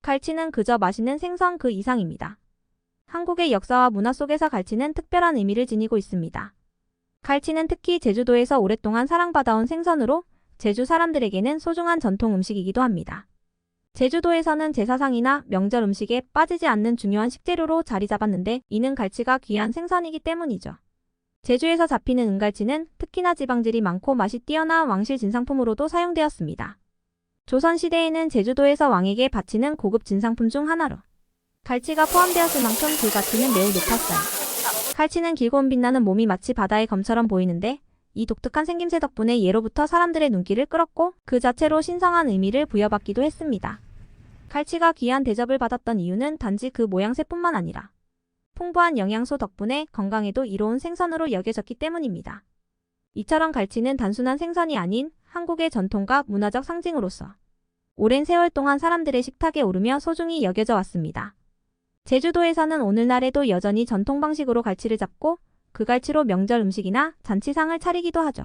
갈치는 그저 맛있는 생선 그 이상입니다. 한국의 역사와 문화 속에서 갈치는 특별한 의미를 지니고 있습니다. 갈치는 특히 제주도에서 오랫동안 사랑받아온 생선으로 제주 사람들에게는 소중한 전통 음식이기도 합니다. 제주도에서는 제사상이나 명절 음식에 빠지지 않는 중요한 식재료로 자리 잡았는데 이는 갈치가 귀한 생선이기 때문이죠. 제주에서 잡히는 은갈치는 특히나 지방질이 많고 맛이 뛰어난 왕실 진상품으로도 사용되었습니다. 조선시대에는 제주도에서 왕에게 바치는 고급 진상품 중 하나로 갈치가 포함되었을 만큼 그 가치는 매우 높았어요. 갈치는 길고 빛나는 몸이 마치 바다의 검처럼 보이는데 이 독특한 생김새 덕분에 예로부터 사람들의 눈길을 끌었고 그 자체로 신성한 의미를 부여받기도 했습니다. 갈치가 귀한 대접을 받았던 이유는 단지 그 모양새뿐만 아니라 풍부한 영양소 덕분에 건강에도 이로운 생선으로 여겨졌기 때문입니다. 이처럼 갈치는 단순한 생선이 아닌 한국의 전통과 문화적 상징으로서 오랜 세월 동안 사람들의 식탁에 오르며 소중히 여겨져 왔습니다. 제주도에서는 오늘날에도 여전히 전통 방식으로 갈치를 잡고 그 갈치로 명절 음식이나 잔치상을 차리기도 하죠.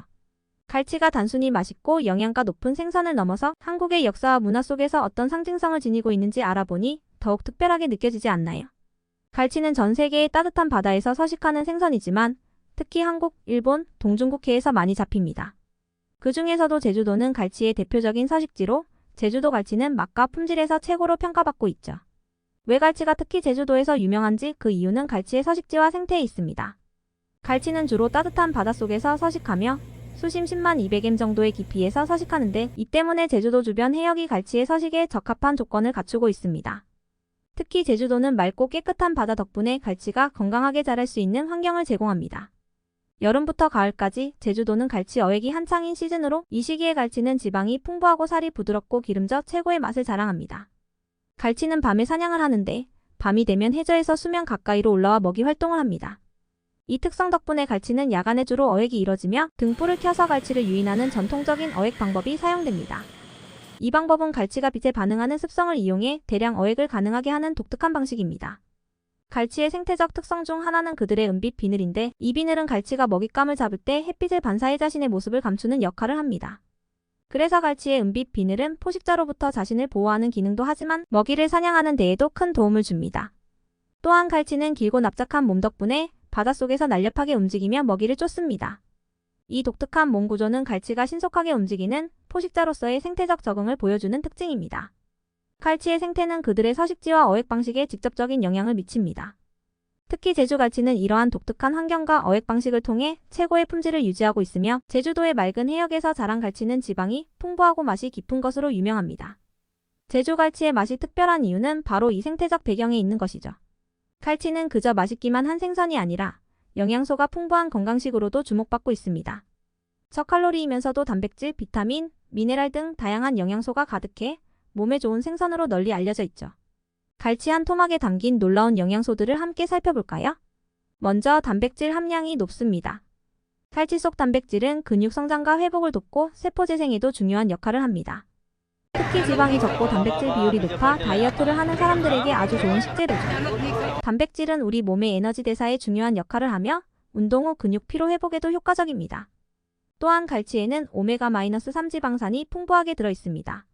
갈치가 단순히 맛있고 영양가 높은 생선을 넘어서 한국의 역사와 문화 속에서 어떤 상징성을 지니고 있는지 알아보니 더욱 특별하게 느껴지지 않나요? 갈치는 전 세계의 따뜻한 바다에서 서식하는 생선이지만 특히 한국, 일본, 동중국해에서 많이 잡힙니다. 그 중에서도 제주도는 갈치의 대표적인 서식지로 제주도 갈치는 맛과 품질에서 최고로 평가받고 있죠. 왜 갈치가 특히 제주도에서 유명한지 그 이유는 갈치의 서식지와 생태에 있습니다. 갈치는 주로 따뜻한 바닷속에서 서식하며 수심 10만 200m 정도의 깊이에서 서식하는데 이 때문에 제주도 주변 해역이 갈치의 서식에 적합한 조건을 갖추고 있습니다. 특히 제주도는 맑고 깨끗한 바다 덕분에 갈치가 건강하게 자랄 수 있는 환경을 제공합니다. 여름부터 가을까지 제주도는 갈치 어획이 한창인 시즌으로 이 시기에 갈치는 지방이 풍부하고 살이 부드럽고 기름져 최고의 맛을 자랑합니다. 갈치는 밤에 사냥을 하는데 밤이 되면 해저에서 수면 가까이로 올라와 먹이 활동을 합니다. 이 특성 덕분에 갈치는 야간에 주로 어획이 이뤄지며 등불을 켜서 갈치를 유인하는 전통적인 어획 방법이 사용됩니다. 이 방법은 갈치가 빛에 반응하는 습성을 이용해 대량 어획을 가능하게 하는 독특한 방식입니다. 갈치의 생태적 특성 중 하나는 그들의 은빛 비늘인데 이 비늘은 갈치가 먹잇감을 잡을 때 햇빛을 반사해 자신의 모습을 감추는 역할을 합니다. 그래서 갈치의 은빛 비늘은 포식자로부터 자신을 보호하는 기능도 하지만 먹이를 사냥하는 데에도 큰 도움을 줍니다. 또한 갈치는 길고 납작한 몸 덕분에 바닷속에서 날렵하게 움직이며 먹이를 쫓습니다. 이 독특한 몸 구조는 갈치가 신속하게 움직이는 포식자로서의 생태적 적응을 보여주는 특징입니다. 갈치의 생태는 그들의 서식지와 어획 방식에 직접적인 영향을 미칩니다. 특히 제주 갈치는 이러한 독특한 환경과 어획 방식을 통해 최고의 품질을 유지하고 있으며 제주도의 맑은 해역에서 자란 갈치는 지방이 풍부하고 맛이 깊은 것으로 유명합니다. 제주 갈치의 맛이 특별한 이유는 바로 이 생태적 배경에 있는 것이죠. 갈치는 그저 맛있기만 한 생선이 아니라 영양소가 풍부한 건강식으로도 주목받고 있습니다. 저칼로리이면서도 단백질, 비타민, 미네랄 등 다양한 영양소가 가득해 몸에 좋은 생선으로 널리 알려져 있죠. 갈치 한 토막에 담긴 놀라운 영양소들을 함께 살펴볼까요? 먼저 단백질 함량이 높습니다. 갈치 속 단백질은 근육 성장과 회복을 돕고 세포 재생에도 중요한 역할을 합니다. 특히 지방이 적고 단백질 비율이 높아 다이어트를 하는 사람들에게 아주 좋은 식재료죠. 단백질은 우리 몸의 에너지 대사에 중요한 역할을 하며 운동 후 근육 피로 회복에도 효과적입니다. 또한 갈치에는 오메가-3 지방산이 풍부하게 들어있습니다.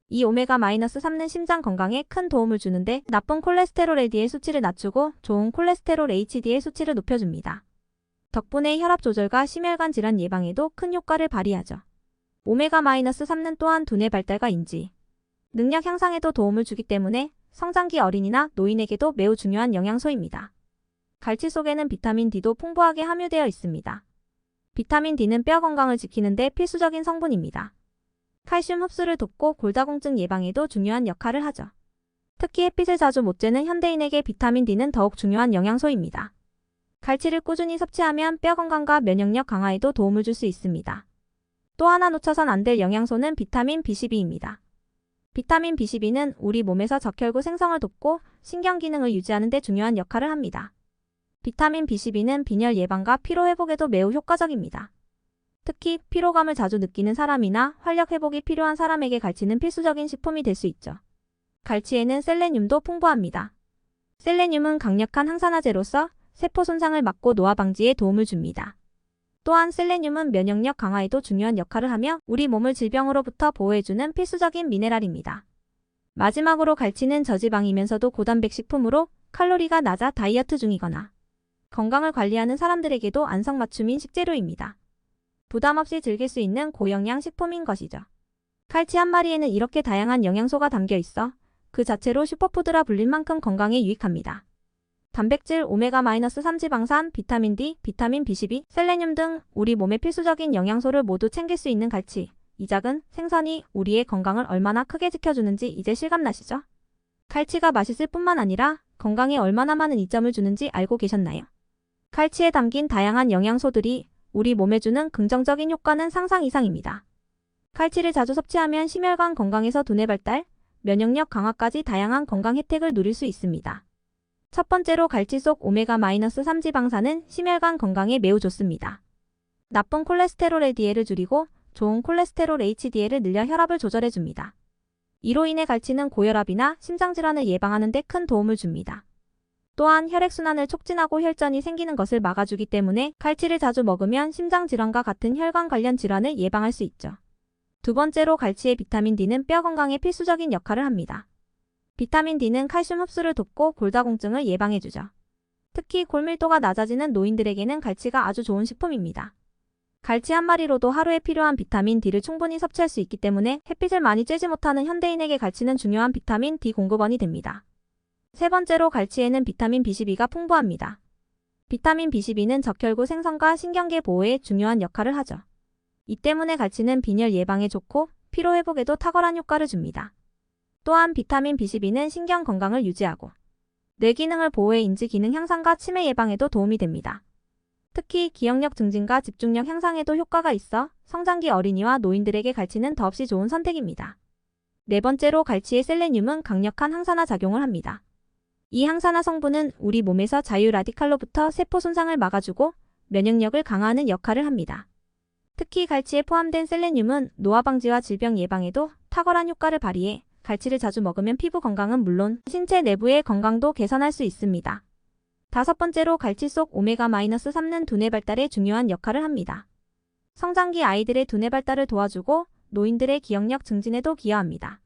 이 오메가-3는 심장 건강에 큰 도움을 주는데 나쁜 콜레스테롤 LDL 수치를 낮추고 좋은 콜레스테롤 HDL 수치를 높여줍니다. 덕분에 혈압 조절과 심혈관 질환 예방에도 큰 효과를 발휘하죠. 오메가-3는 또한 두뇌 발달과 인지, 능력 향상에도 도움을 주기 때문에 성장기 어린이나 노인에게도 매우 중요한 영양소입니다. 갈치 속에는 비타민 D도 풍부하게 함유되어 있습니다. 비타민 D는 뼈 건강을 지키는 데 필수적인 성분입니다. 칼슘 흡수를 돕고 골다공증 예방에도 중요한 역할을 하죠. 특히 햇빛을 자주 못 쬐는 현대인에게 비타민 D는 더욱 중요한 영양소입니다. 갈치를 꾸준히 섭취하면 뼈 건강과 면역력 강화에도 도움을 줄 수 있습니다. 또 하나 놓쳐선 안 될 영양소는 비타민 B12입니다. 비타민 B12는 우리 몸에서 적혈구 생성을 돕고 신경 기능을 유지하는 데 중요한 역할을 합니다. 비타민 B12는 빈혈 예방과 피로 회복에도 매우 효과적입니다. 특히 피로감을 자주 느끼는 사람이나 활력 회복이 필요한 사람에게 갈치는 필수적인 식품이 될 수 있죠. 갈치에는 셀레늄도 풍부합니다. 셀레늄은 강력한 항산화제로서 세포 손상을 막고 노화 방지에 도움을 줍니다. 또한 셀레늄은 면역력 강화에도 중요한 역할을 하며 우리 몸을 질병으로부터 보호해주는 필수적인 미네랄입니다. 마지막으로 갈치는 저지방이면서도 고단백 식품으로 칼로리가 낮아 다이어트 중이거나 건강을 관리하는 사람들에게도 안성맞춤인 식재료입니다. 부담 없이 즐길 수 있는 고영양 식품인 것이죠. 칼치 한 마리에는 이렇게 다양한 영양소가 담겨 있어 그 자체로 슈퍼푸드라 불릴 만큼 건강에 유익합니다. 단백질, 오메가-3 지방산, 비타민 D, 비타민 B12, 셀레늄 등 우리 몸에 필수적인 영양소를 모두 챙길 수 있는 갈치. 이 작은 생선이 우리의 건강을 얼마나 크게 지켜주는지 이제 실감나시죠? 갈치가 맛있을 뿐만 아니라 건강에 얼마나 많은 이점을 주는지 알고 계셨나요? 갈치에 담긴 다양한 영양소들이 우리 몸에 주는 긍정적인 효과는 상상 이상입니다. 칼치를 자주 섭취하면 심혈관 건강에서 두뇌 발달, 면역력 강화까지 다양한 건강 혜택을 누릴 수 있습니다. 첫 번째로 갈치 속 오메가-3 지방산은 심혈관 건강에 매우 좋습니다. 나쁜 콜레스테롤 LDL을 줄이고 좋은 콜레스테롤 HDL을 늘려 혈압을 조절해줍니다. 이로 인해 갈치는 고혈압이나 심장질환을 예방하는 데 큰 도움을 줍니다. 또한 혈액순환을 촉진하고 혈전이 생기는 것을 막아주기 때문에 갈치를 자주 먹으면 심장질환과 같은 혈관 관련 질환을 예방할 수 있죠. 두 번째로 갈치의 비타민 D는 뼈 건강에 필수적인 역할을 합니다. 비타민 D는 칼슘 흡수를 돕고 골다공증을 예방해주죠. 특히 골밀도가 낮아지는 노인들에게는 갈치가 아주 좋은 식품입니다. 갈치 한 마리로도 하루에 필요한 비타민 D를 충분히 섭취할 수 있기 때문에 햇빛을 많이 쬐지 못하는 현대인에게 갈치는 중요한 비타민 D 공급원이 됩니다. 세 번째로 갈치에는 비타민 B12가 풍부합니다. 비타민 B12는 적혈구 생성과 신경계 보호에 중요한 역할을 하죠. 이 때문에 갈치는 빈혈 예방에 좋고 피로 회복에도 탁월한 효과를 줍니다. 또한 비타민 B12는 신경 건강을 유지하고 뇌 기능을 보호해 인지 기능 향상과 치매 예방에도 도움이 됩니다. 특히 기억력 증진과 집중력 향상에도 효과가 있어 성장기 어린이와 노인들에게 갈치는 더없이 좋은 선택입니다. 네 번째로 갈치의 셀레늄은 강력한 항산화 작용을 합니다. 이 항산화 성분은 우리 몸에서 자유 라디칼로부터 세포 손상을 막아주고 면역력을 강화하는 역할을 합니다. 특히 갈치에 포함된 셀레늄은 노화 방지와 질병 예방에도 탁월한 효과를 발휘해 갈치를 자주 먹으면 피부 건강은 물론 신체 내부의 건강도 개선할 수 있습니다. 다섯 번째로 갈치 속 오메가-3는 두뇌 발달에 중요한 역할을 합니다. 성장기 아이들의 두뇌 발달을 도와주고 노인들의 기억력 증진에도 기여합니다.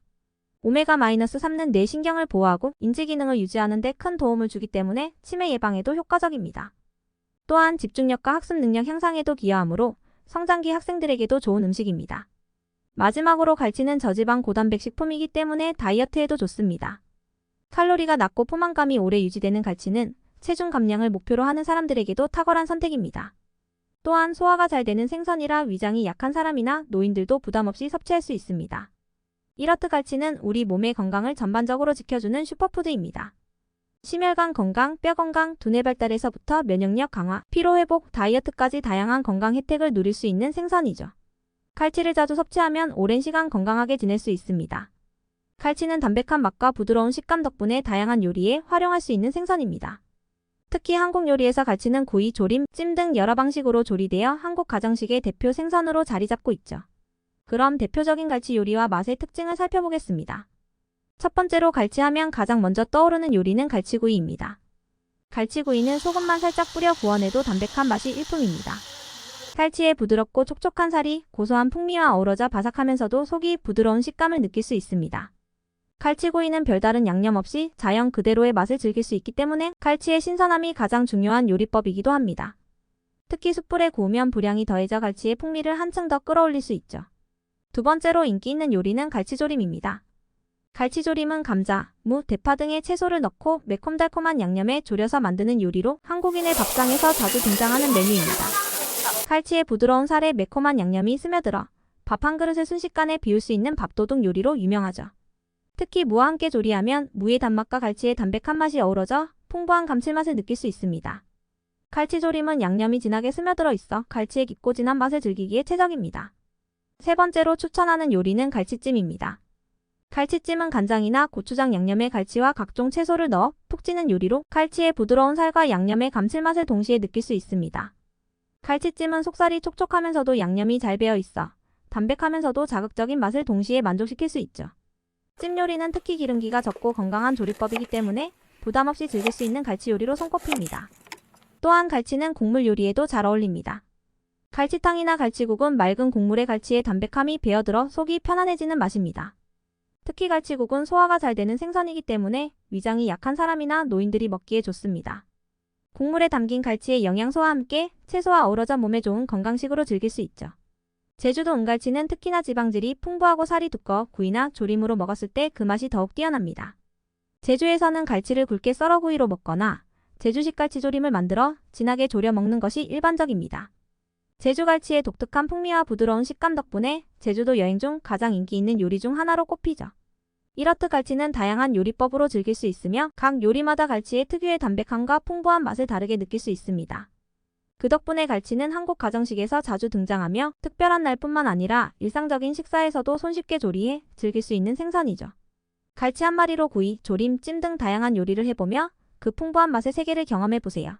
오메가-3는 뇌 신경을 보호하고 인지 기능을 유지하는 데 큰 도움을 주기 때문에 치매 예방에도 효과적입니다. 또한 집중력과 학습 능력 향상에도 기여하므로 성장기 학생들에게도 좋은 음식입니다. 마지막으로 갈치는 저지방 고단백 식품이기 때문에 다이어트에도 좋습니다. 칼로리가 낮고 포만감이 오래 유지되는 갈치는 체중 감량을 목표로 하는 사람들에게도 탁월한 선택입니다. 또한 소화가 잘 되는 생선이라 위장이 약한 사람이나 노인들도 부담 없이 섭취할 수 있습니다. 이렇듯 갈치는 우리 몸의 건강을 전반적으로 지켜주는 슈퍼푸드입니다. 심혈관 건강, 뼈 건강, 두뇌 발달에서부터 면역력 강화, 피로 회복, 다이어트까지 다양한 건강 혜택을 누릴 수 있는 생선이죠. 갈치를 자주 섭취하면 오랜 시간 건강하게 지낼 수 있습니다. 갈치는 담백한 맛과 부드러운 식감 덕분에 다양한 요리에 활용할 수 있는 생선입니다. 특히 한국 요리에서 갈치는 구이, 조림, 찜 등 여러 방식으로 조리되어 한국 가정식의 대표 생선으로 자리 잡고 있죠. 그럼 대표적인 갈치 요리와 맛의 특징을 살펴보겠습니다. 첫 번째로 갈치하면 가장 먼저 떠오르는 요리는 갈치구이입니다. 갈치구이는 소금만 살짝 뿌려 구워내도 담백한 맛이 일품입니다. 갈치의 부드럽고 촉촉한 살이 고소한 풍미와 어우러져 바삭하면서도 속이 부드러운 식감을 느낄 수 있습니다. 갈치구이는 별다른 양념 없이 자연 그대로의 맛을 즐길 수 있기 때문에 갈치의 신선함이 가장 중요한 요리법이기도 합니다. 특히 숯불에 구우면 불향이 더해져 갈치의 풍미를 한층 더 끌어올릴 수 있죠. 두 번째로 인기 있는 요리는 갈치조림입니다. 갈치조림은 감자, 무, 대파 등의 채소를 넣고 매콤달콤한 양념에 졸여서 만드는 요리로 한국인의 밥상에서 자주 등장하는 메뉴입니다. 갈치의 부드러운 살에 매콤한 양념이 스며들어 밥 한 그릇을 순식간에 비울 수 있는 밥도둑 요리로 유명하죠. 특히 무와 함께 조리하면 무의 단맛과 갈치의 담백한 맛이 어우러져 풍부한 감칠맛을 느낄 수 있습니다. 갈치조림은 양념이 진하게 스며들어 있어 갈치의 깊고 진한 맛을 즐기기에 최적입니다. 세 번째로 추천하는 요리는 갈치찜입니다. 갈치찜은 간장이나 고추장 양념에 갈치와 각종 채소를 넣어 푹 찌는 요리로 갈치의 부드러운 살과 양념의 감칠맛을 동시에 느낄 수 있습니다. 갈치찜은 속살이 촉촉하면서도 양념이 잘 배어 있어 담백하면서도 자극적인 맛을 동시에 만족시킬 수 있죠. 찜 요리는 특히 기름기가 적고 건강한 조리법이기 때문에 부담 없이 즐길 수 있는 갈치 요리로 손꼽힙니다. 또한 갈치는 국물 요리에도 잘 어울립니다. 갈치탕이나 갈치국은 맑은 국물에 갈치의 담백함이 배어들어 속이 편안해지는 맛입니다. 특히 갈치국은 소화가 잘 되는 생선이기 때문에 위장이 약한 사람이나 노인들이 먹기에 좋습니다. 국물에 담긴 갈치의 영양소와 함께 채소와 어우러져 몸에 좋은 건강식으로 즐길 수 있죠. 제주도 은갈치는 특히나 지방질이 풍부하고 살이 두꺼워 구이나 조림으로 먹었을 때 그 맛이 더욱 뛰어납니다. 제주에서는 갈치를 굵게 썰어 구이로 먹거나 제주식 갈치조림을 만들어 진하게 졸여 먹는 것이 일반적입니다. 제주갈치의 독특한 풍미와 부드러운 식감 덕분에 제주도 여행 중 가장 인기 있는 요리 중 하나로 꼽히죠. 이렇듯 갈치는 다양한 요리법으로 즐길 수 있으며 각 요리마다 갈치의 특유의 담백함과 풍부한 맛을 다르게 느낄 수 있습니다. 그 덕분에 갈치는 한국 가정식에서 자주 등장하며 특별한 날뿐만 아니라 일상적인 식사에서도 손쉽게 조리해 즐길 수 있는 생선이죠. 갈치 한 마리로 구이, 조림, 찜 등 다양한 요리를 해보며 그 풍부한 맛의 세계를 경험해보세요.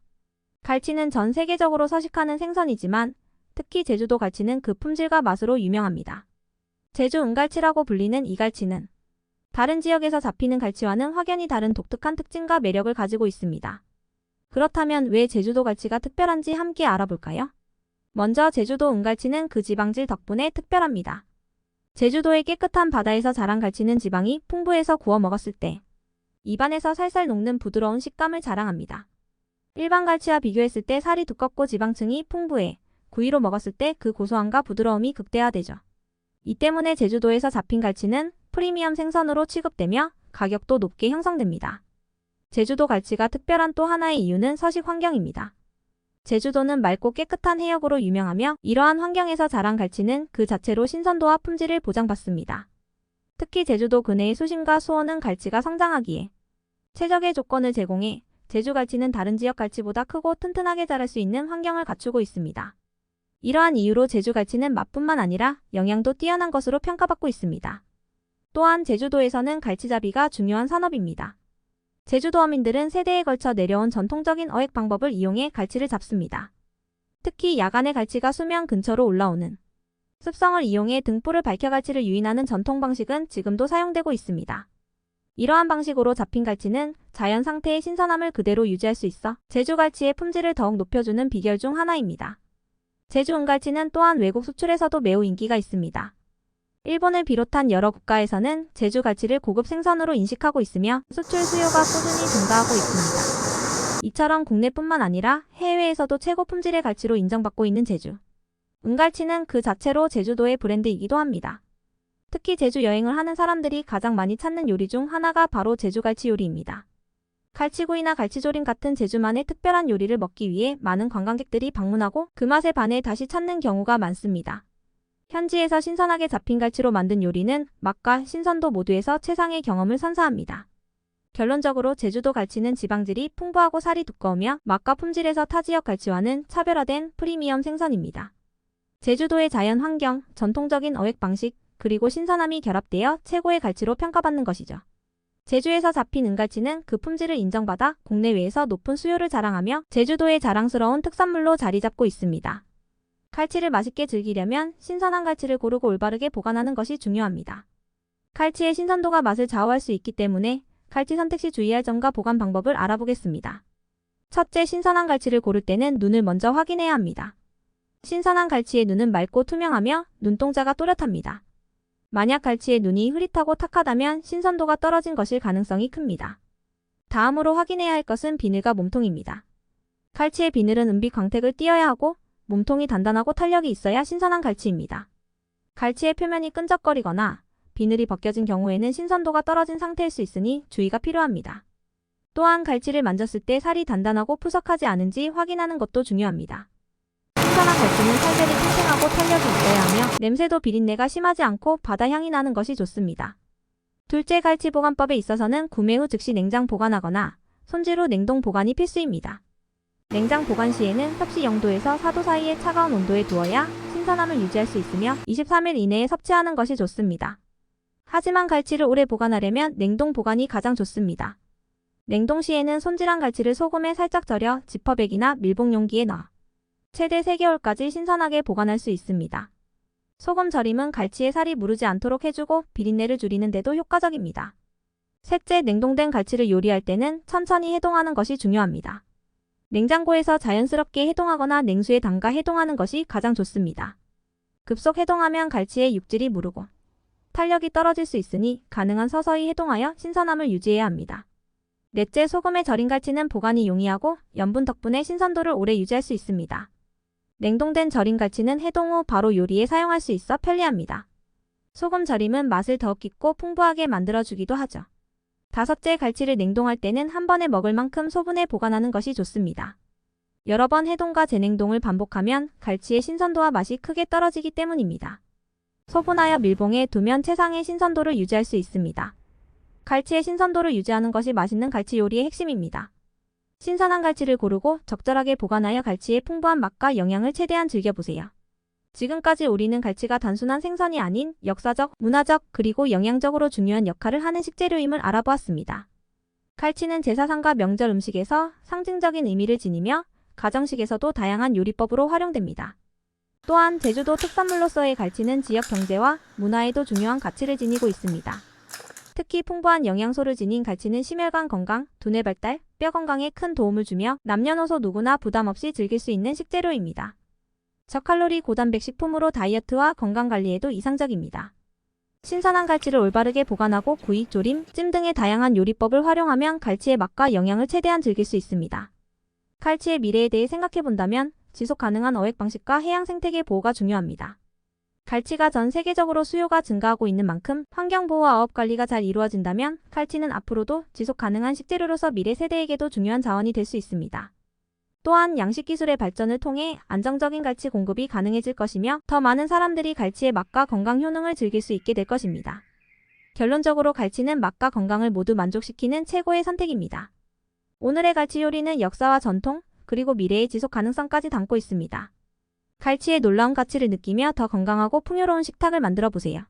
갈치는 전 세계적으로 서식하는 생선이지만 특히 제주도 갈치는 그 품질과 맛으로 유명합니다. 제주 은갈치라고 불리는 이 갈치는 다른 지역에서 잡히는 갈치와는 확연히 다른 독특한 특징과 매력을 가지고 있습니다. 그렇다면 왜 제주도 갈치가 특별한지 함께 알아볼까요? 먼저 제주도 은갈치는 그 지방질 덕분에 특별합니다. 제주도의 깨끗한 바다에서 자란 갈치는 지방이 풍부해서 구워 먹었을 때 입안에서 살살 녹는 부드러운 식감을 자랑합니다. 일반 갈치와 비교했을 때 살이 두껍고 지방층이 풍부해 구이로 먹었을 때 그 고소함과 부드러움이 극대화되죠. 이 때문에 제주도에서 잡힌 갈치는 프리미엄 생선으로 취급되며 가격도 높게 형성됩니다. 제주도 갈치가 특별한 또 하나의 이유는 서식 환경입니다. 제주도는 맑고 깨끗한 해역으로 유명하며 이러한 환경에서 자란 갈치는 그 자체로 신선도와 품질을 보장받습니다. 특히 제주도 근해의 수심과 수온은 갈치가 성장하기에 최적의 조건을 제공해 제주 갈치는 다른 지역 갈치보다 크고 튼튼하게 자랄 수 있는 환경을 갖추고 있습니다. 이러한 이유로 제주 갈치는 맛뿐만 아니라 영양도 뛰어난 것으로 평가받고 있습니다. 또한 제주도에서는 갈치잡이가 중요한 산업입니다. 제주도어민들은 세대에 걸쳐 내려온 전통적인 어획 방법을 이용해 갈치를 잡습니다. 특히 야간에 갈치가 수면 근처로 올라오는 습성을 이용해 등불을 밝혀 갈치를 유인하는 전통 방식은 지금도 사용되고 있습니다. 이러한 방식으로 잡힌 갈치는 자연 상태의 신선함을 그대로 유지할 수 있어 제주 갈치의 품질을 더욱 높여주는 비결 중 하나입니다. 제주 은갈치는 또한 외국 수출에서도 매우 인기가 있습니다. 일본을 비롯한 여러 국가에서는 제주 갈치를 고급 생선으로 인식하고 있으며 수출 수요가 꾸준히 증가하고 있습니다. 이처럼 국내뿐만 아니라 해외에서도 최고 품질의 갈치로 인정받고 있는 제주 은갈치는 그 자체로 제주도의 브랜드이기도 합니다. 특히 제주 여행을 하는 사람들이 가장 많이 찾는 요리 중 하나가 바로 제주갈치 요리입니다. 갈치구이나 갈치조림 같은 제주만의 특별한 요리를 먹기 위해 많은 관광객들이 방문하고 그 맛에 반해 다시 찾는 경우가 많습니다. 현지에서 신선하게 잡힌 갈치로 만든 요리는 맛과 신선도 모두에서 최상의 경험을 선사합니다. 결론적으로 제주도 갈치는 지방질이 풍부하고 살이 두꺼우며 맛과 품질에서 타 지역 갈치와는 차별화된 프리미엄 생선입니다. 제주도의 자연 환경, 전통적인 어획 방식, 그리고 신선함이 결합되어 최고의 갈치로 평가받는 것이죠. 제주에서 잡힌 은갈치는 그 품질을 인정받아 국내외에서 높은 수요를 자랑하며 제주도의 자랑스러운 특산물로 자리 잡고 있습니다. 갈치를 맛있게 즐기려면 신선한 갈치를 고르고 올바르게 보관하는 것이 중요합니다. 갈치의 신선도가 맛을 좌우할 수 있기 때문에 갈치 선택 시 주의할 점과 보관 방법을 알아보겠습니다. 첫째, 신선한 갈치를 고를 때는 눈을 먼저 확인해야 합니다. 신선한 갈치의 눈은 맑고 투명하며 눈동자가 또렷합니다. 만약 갈치의 눈이 흐릿하고 탁하다면 신선도가 떨어진 것일 가능성이 큽니다. 다음으로 확인해야 할 것은 비늘과 몸통입니다. 갈치의 비늘은 은빛 광택을 띠어야 하고 몸통이 단단하고 탄력이 있어야 신선한 갈치입니다. 갈치의 표면이 끈적거리거나 비늘이 벗겨진 경우에는 신선도가 떨어진 상태일 수 있으니 주의가 필요합니다. 또한 갈치를 만졌을 때 살이 단단하고 푸석하지 않은지 확인하는 것도 중요합니다. 신선한 갈치는 살결이 탱탱하고 탄력이 있어야 하며 냄새도 비린내가 심하지 않고 바다 향이 나는 것이 좋습니다. 둘째, 갈치 보관법에 있어서는 구매 후 즉시 냉장 보관하거나 손질 후 냉동 보관이 필수입니다. 냉장 보관 시에는 섭씨 0도에서 4도 사이의 차가운 온도에 두어야 신선함을 유지할 수 있으며 23일 이내에 섭취하는 것이 좋습니다. 하지만 갈치를 오래 보관하려면 냉동 보관이 가장 좋습니다. 냉동 시에는 손질한 갈치를 소금에 살짝 절여 지퍼백이나 밀봉 용기에 넣어 최대 3개월까지 신선하게 보관할 수 있습니다. 소금 절임은 갈치의 살이 무르지 않도록 해주고 비린내를 줄이는 데도 효과적입니다. 셋째, 냉동된 갈치를 요리할 때는 천천히 해동하는 것이 중요합니다. 냉장고에서 자연스럽게 해동하거나 냉수에 담가 해동하는 것이 가장 좋습니다. 급속 해동하면 갈치의 육질이 무르고 탄력이 떨어질 수 있으니 가능한 서서히 해동하여 신선함을 유지해야 합니다. 넷째, 소금에 절인 갈치는 보관이 용이하고 염분 덕분에 신선도를 오래 유지할 수 있습니다. 냉동된 절인 갈치는 해동 후 바로 요리에 사용할 수 있어 편리합니다. 소금 절임은 맛을 더 깊고 풍부하게 만들어주기도 하죠. 다섯째, 갈치를 냉동할 때는 한 번에 먹을 만큼 소분해 보관하는 것이 좋습니다. 여러 번 해동과 재냉동을 반복하면 갈치의 신선도와 맛이 크게 떨어지기 때문입니다. 소분하여 밀봉해 두면 최상의 신선도를 유지할 수 있습니다. 갈치의 신선도를 유지하는 것이 맛있는 갈치 요리의 핵심입니다. 신선한 갈치를 고르고 적절하게 보관하여 갈치의 풍부한 맛과 영양을 최대한 즐겨보세요. 지금까지 우리는 갈치가 단순한 생선이 아닌 역사적, 문화적, 그리고 영양적으로 중요한 역할을 하는 식재료임을 알아보았습니다. 갈치는 제사상과 명절 음식에서 상징적인 의미를 지니며 가정식에서도 다양한 요리법으로 활용됩니다. 또한 제주도 특산물로서의 갈치는 지역 경제와 문화에도 중요한 가치를 지니고 있습니다. 특히 풍부한 영양소를 지닌 갈치는 심혈관 건강, 두뇌 발달, 뼈 건강에 큰 도움을 주며 남녀노소 누구나 부담 없이 즐길 수 있는 식재료입니다. 저칼로리 고단백 식품으로 다이어트와 건강관리에도 이상적입니다. 신선한 갈치를 올바르게 보관하고 구이, 조림, 찜 등의 다양한 요리법을 활용하면 갈치의 맛과 영양을 최대한 즐길 수 있습니다. 갈치의 미래에 대해 생각해본다면 지속가능한 어획 방식과 해양 생태계 보호가 중요합니다. 갈치가 전 세계적으로 수요가 증가하고 있는 만큼 환경보호와 어업관리가 잘 이루어진다면 갈치는 앞으로도 지속가능한 식재료로서 미래 세대에게도 중요한 자원이 될 수 있습니다. 또한 양식기술의 발전을 통해 안정적인 갈치 공급이 가능해질 것이며 더 많은 사람들이 갈치의 맛과 건강 효능을 즐길 수 있게 될 것입니다. 결론적으로 갈치는 맛과 건강을 모두 만족시키는 최고의 선택입니다. 오늘의 갈치 요리는 역사와 전통, 그리고 미래의 지속 가능성까지 담고 있습니다. 갈치의 놀라운 가치를 느끼며 더 건강하고 풍요로운 식탁을 만들어 보세요.